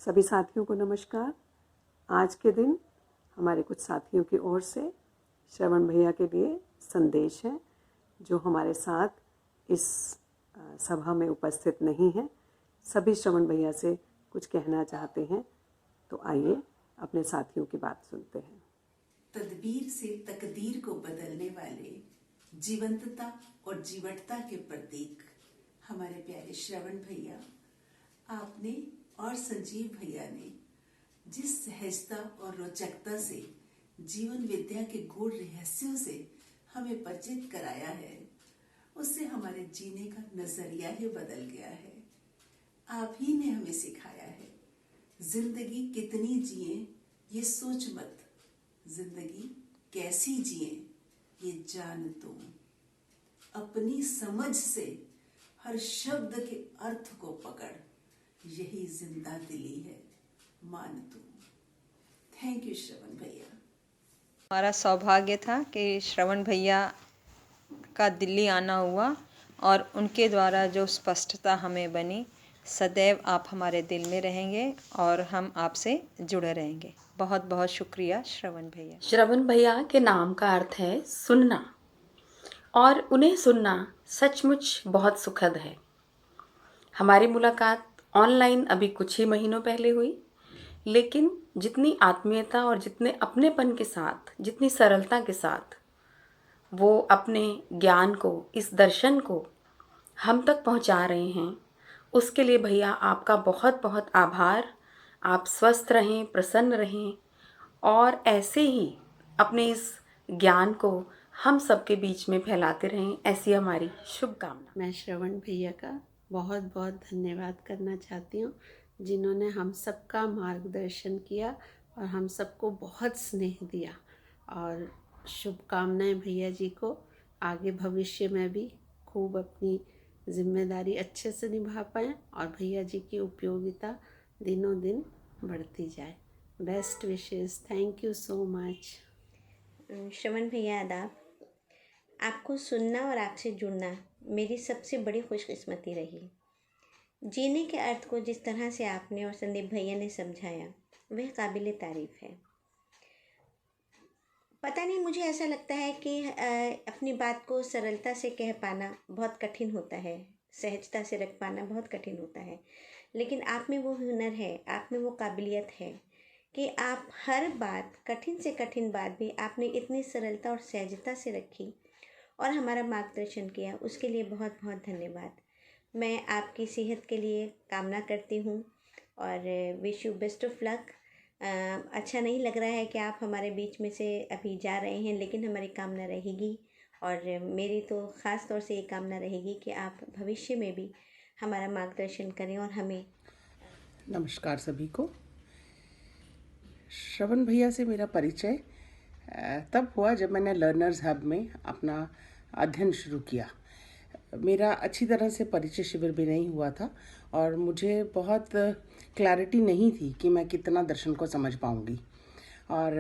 सभी साथियों को नमस्कार। आज के दिन हमारे कुछ साथियों की ओर से श्रवण भैया के लिए संदेश है जो हमारे साथ इस सभा में उपस्थित नहीं हैं। सभी श्रवण भैया से कुछ कहना चाहते हैं, तो आइए अपने साथियों की बात सुनते हैं। तदबीर से तकदीर को बदलने वाले, जीवंतता और जीवटता के प्रतीक हमारे प्यारे श्रवण भैया, आपने और संजीव भैया ने जिस सहजता और रोचकता से जीवन विद्या के गूढ़ रहस्यों से हमें परिचित कराया है, उससे हमारे जीने का नजरिया ही बदल गया है। आप ही ने हमें सिखाया है, जिंदगी कितनी जिए ये सोच मत, जिंदगी कैसी जिए ये जान तू। अपनी समझ से हर शब्द के अर्थ को पकड़, यही जिंदा दिली है, मान तू। थैंक यू श्रवण भैया। हमारा सौभाग्य था कि श्रवण भैया का दिल्ली आना हुआ और उनके द्वारा जो स्पष्टता हमें बनी, सदैव आप हमारे दिल में रहेंगे और हम आपसे जुड़े रहेंगे। बहुत बहुत शुक्रिया श्रवण भैया। श्रवण भैया के नाम का अर्थ है सुनना, और उन्हें सुनना सचमुच बहुत सुखद है। हमारी मुलाकात ऑनलाइन अभी कुछ ही महीनों पहले हुई, लेकिन जितनी आत्मीयता और जितने अपनेपन के साथ, जितनी सरलता के साथ वो अपने ज्ञान को, इस दर्शन को हम तक पहुंचा रहे हैं, उसके लिए भैया आपका बहुत बहुत आभार। आप स्वस्थ रहें, प्रसन्न रहें और ऐसे ही अपने इस ज्ञान को हम सबके बीच में फैलाते रहें, ऐसी हमारी शुभकामना। मैं श्रवण भैया का बहुत बहुत धन्यवाद करना चाहती हूँ, जिन्होंने हम सबका मार्गदर्शन किया और हम सबको बहुत स्नेह दिया। और शुभकामनाएं भैया जी को आगे भविष्य में भी खूब अपनी जिम्मेदारी अच्छे से निभा पाएँ और भैया जी की उपयोगिता दिनों दिन बढ़ती जाए। Best wishes. Thank you so much. Shravan भैया आदाब। आपको सुनना और आपसे जुड़ना मेरी सबसे बड़ी खुशकिस्मती रही। जीने के अर्थ को जिस तरह से आपने और संदीप भैया ने समझाया, वह काबिल तारीफ़ है। पता नहीं, मुझे ऐसा लगता है कि अपनी बात को सरलता से कह पाना बहुत कठिन होता है, सहजता से रख पाना बहुत कठिन होता है, लेकिन आप में वो हुनर है, आप में वो काबिलियत है कि आप हर बात, कठिन से कठिन बात भी आपने इतनी सरलता और सहजता से रखी और हमारा मार्गदर्शन किया। उसके लिए बहुत बहुत धन्यवाद। मैं आपकी सेहत के लिए कामना करती हूँ और wish you best of luck. अच्छा नहीं लग रहा है कि आप हमारे बीच में से अभी जा रहे हैं, लेकिन हमारी कामना रहेगी और मेरी तो ख़ास तौर से ये कामना रहेगी कि आप भविष्य में भी हमारा मार्गदर्शन करें और हमें। नमस्कार सभी को। श्रवण भैया से मेरा परिचय तब हुआ जब मैंने लर्नर्स हब में अपना अध्ययन शुरू किया। मेरा अच्छी तरह से परिचय शिविर भी नहीं हुआ था और मुझे बहुत क्लैरिटी नहीं थी कि मैं कितना दर्शन को समझ पाऊंगी, और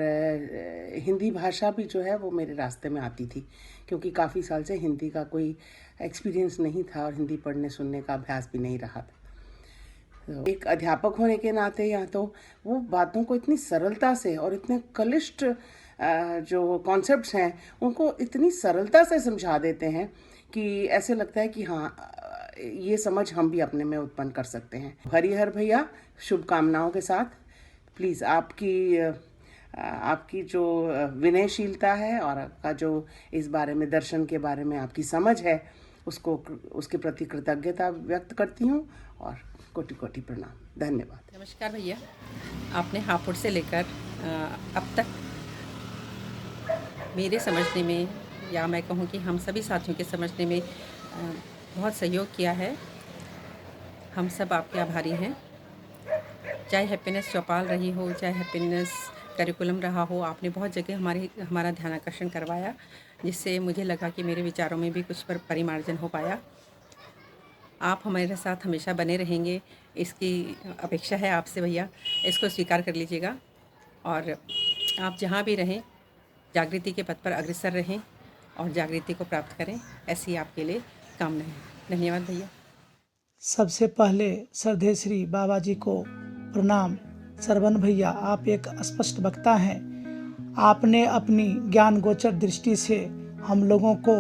हिंदी भाषा भी जो है वो मेरे रास्ते में आती थी, क्योंकि काफ़ी साल से हिंदी का कोई एक्सपीरियंस नहीं था और हिंदी पढ़ने सुनने का अभ्यास भी नहीं रहा था। तो एक अध्यापक होने के नाते या तो वो बातों को इतनी सरलता से और इतने क्लिष्ट जो कॉन्सेप्ट्स हैं उनको इतनी सरलता से समझा देते हैं कि ऐसे लगता है कि हाँ, ये समझ हम भी अपने में उत्पन्न कर सकते हैं। हरिहर भैया, शुभकामनाओं के साथ प्लीज़ आपकी जो विनयशीलता है और आपका जो इस बारे में, दर्शन के बारे में आपकी समझ है, उसके प्रति कृतज्ञता व्यक्त करती हूँ और कोटि कोटि प्रणाम। धन्यवाद। नमस्कार भैया। आपने हापुड़ से लेकर अब तक मेरे समझने में, या मैं कहूँ कि हम सभी साथियों के समझने में बहुत सहयोग किया है। हम सब आपके आभारी हैं। चाहे हैप्पीनेस चौपाल रही हो, चाहे हैप्पीनेस करिकुलम रहा हो, आपने बहुत जगह हमारा ध्यान आकर्षण करवाया, जिससे मुझे लगा कि मेरे विचारों में भी कुछ परिमार्जन हो पाया। आप हमारे साथ हमेशा बने रहेंगे, इसकी अपेक्षा है आपसे भैया। इसको स्वीकार कर लीजिएगा और आप जहाँ भी रहें जागृति के पथ पर अग्रसर रहें और जागृति को प्राप्त करें, ऐसी आपके लिए कामना है। धन्यवाद भैया। सबसे पहले श्रद्धेय श्री बाबा जी को प्रणाम। श्रवण भैया, आप एक स्पष्ट वक्ता हैं। आपने अपनी ज्ञान गोचर दृष्टि से हम लोगों को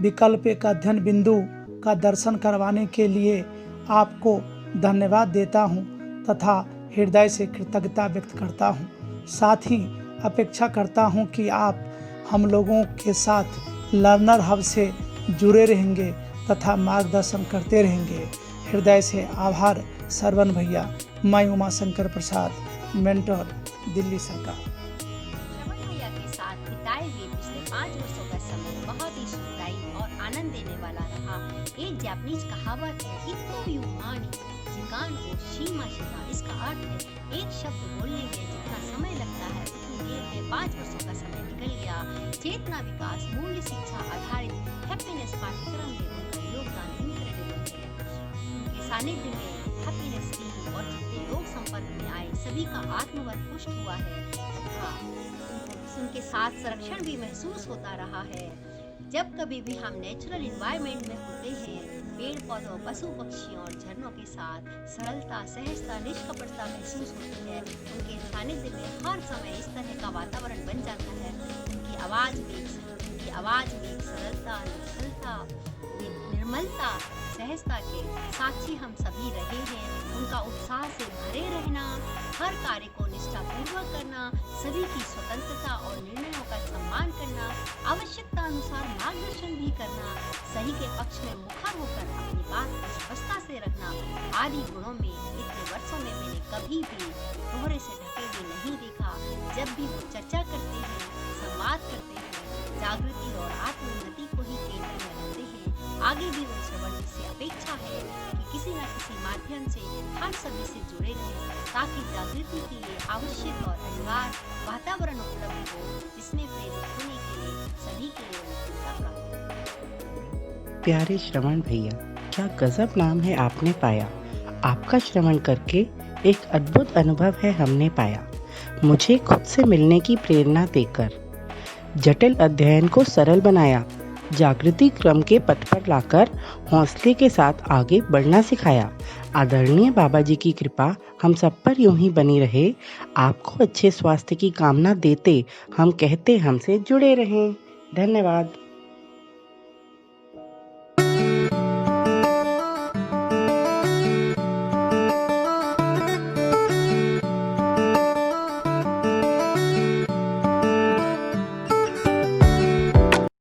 विकल्प एक अध्ययन बिंदु का दर्शन करवाने के लिए आपको धन्यवाद देता हूँ तथा हृदय से कृतज्ञता व्यक्त करता हूँ। साथ ही अपेक्षा करता हूँ कि आप हम लोगों के साथ लर्नर हब से जुड़े रहेंगे तथा मार्गदर्शन करते रहेंगे। हृदय से आभार श्रवण भैया। मैं उमा शंकर प्रसाद, मेंटर, दिल्ली सरकार। श्रवण भैया के साथ बिताए हुए पिछले 5 वर्षों का समय बहुत ही सुखदायी और आनंद देने वाला रहा। एक जापानीज कहावत है, इत्तो यू मानी जिकान ओ शीमा शिमा। इसका अर्थ है एक शब्द बोलने में जितना समय लगता है उतनी देर में 5 वर्षों का समय निकल गया। चेतना विकास मूल्य शिक्षा आधारित हैप्पीनेस पाठ्यक्रम में उनका योगदान इनक्रेडिबल है। उनके सानिध्य में हैप्पीनेस टीम और जितने लोग संपर्क में आए सभी का आत्मबल पुष्ट हुआ है तथा उनके साथ संरक्षण भी महसूस होता रहा है। जब कभी भी हम नेचुरल एनवायरनमेंट में होते हैं, पेड़ पौधों, पशु पक्षियों और झरनों के साथ सरलता, सहजता, निष्कपटता महसूस होती है। उनके सानिध्य में हर समय इस तरह का वातावरण बन जाता है। उनकी आवाज में एक सरलता, निर्मलता, सहजता के साक्षी हम सभी रहे हैं। उनका उत्साह से भरे रहना, हर कार्य को निष्ठापूर्वक करना, सभी की स्वतंत्रता और निर्णयों का सम्मान करना, आवश्यकता अनुसार मार्गदर्शन भी करना, सही के पक्ष में मुखर होकर अपनी बात को स्पष्टता से रखना आदि गुणों में इतने वर्षों में मैंने कभी भी कोहरे से ढके हुए नहीं देखा। जब भी वो चर्चा करते हैं, संवाद करते हैं, जागृति और आत्मोन्नति को ही केंद्र में रखते हैं। आगे भी उन श्रवण से अपेक्षा है कि किसी न किसी माध्यम से हम सभी से जुड़े रहें ताकि जागृति के लिए आवश्यक और अनिवार्य वातावरण उपलब्ध हो जिसमें प्रेरित होने के लिए सभी के लिए अनुकूलता प्राप्त हो। प्यारे श्रवण भैया, क्या गजब नाम है आपने पाया। आपका श्रवण करके एक अद्भुत अनुभव है हमने पाया। मुझे खुद से मिलने की प्रेरणा देकर जटिल अध्ययन को सरल बनाया, जागृति क्रम के पथ पर लाकर हौसले के साथ आगे बढ़ना सिखाया। आदरणीय बाबा जी की कृपा हम सब पर यूं ही बनी रहे। आपको अच्छे स्वास्थ्य की कामना देते हम कहते हमसे जुड़े रहें। धन्यवाद।